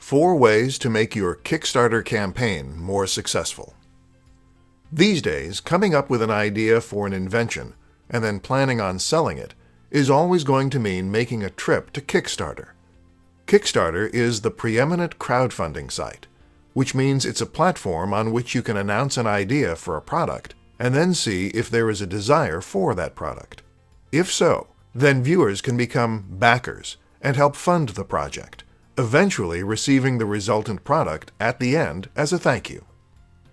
4 ways to make your Kickstarter campaign more successful. These days, coming up with an idea for an invention and then planning on selling it is always going to mean making a trip to Kickstarter. Kickstarter is the preeminent crowdfunding site, which means it's a platform on which you can announce an idea for a product and then see if there is a desire for that product. If so, then viewers can become backers and help fund the project, eventually receiving the resultant product at the end as a thank you.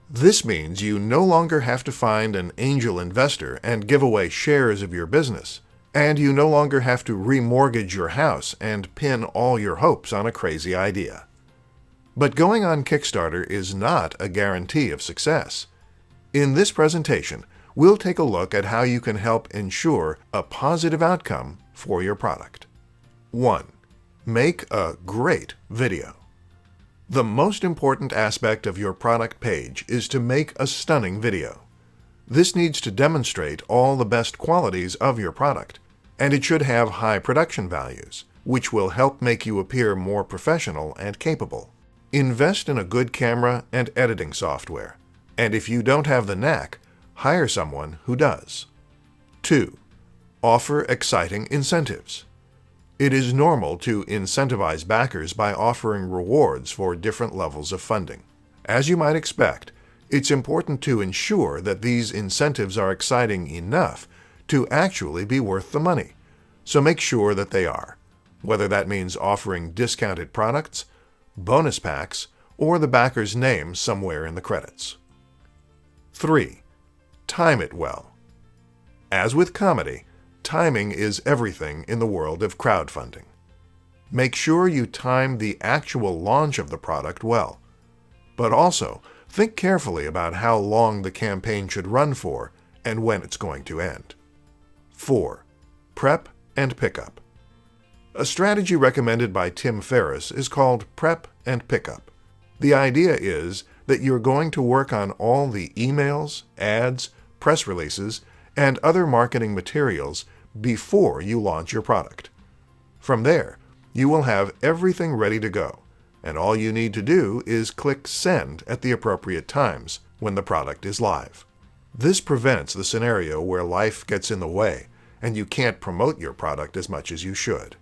This means you no longer have to find an angel investor and give away shares of your business, and you no longer have to remortgage your house and pin all your hopes on a crazy idea. But going on Kickstarter is not a guarantee of success. In this presentation, we'll take a look at how you can help ensure a positive outcome for your product. 1. Make a great video. The most important aspect of your product page is to make a stunning video. This needs to demonstrate all the best qualities of your product, and it should have high production values, which will help make you appear more professional and capable. Invest in a good camera and editing software, and if you don't have the knack, hire someone who does. 2. Offer exciting incentives. It is normal to incentivize backers by offering rewards for different levels of funding. As you might expect, it's important to ensure that these incentives are exciting enough to actually be worth the money, so make sure that they are, whether that means offering discounted products, bonus packs, or the backer's name somewhere in the credits. 3. Time it well. As with comedy, timing is everything in the world of crowdfunding. Make sure you time the actual launch of the product well, but also think carefully about how long the campaign should run for and when it's going to end. 4. Prep and pickup. A strategy recommended by Tim Ferriss is called prep and pickup. The idea is that you're going to work on all the emails, ads, press releases, and other marketing materials before you launch your product. From there, you will have everything ready to go, and all you need to do is click send at the appropriate times when the product is live. This prevents the scenario where life gets in the way and you can't promote your product as much as you should.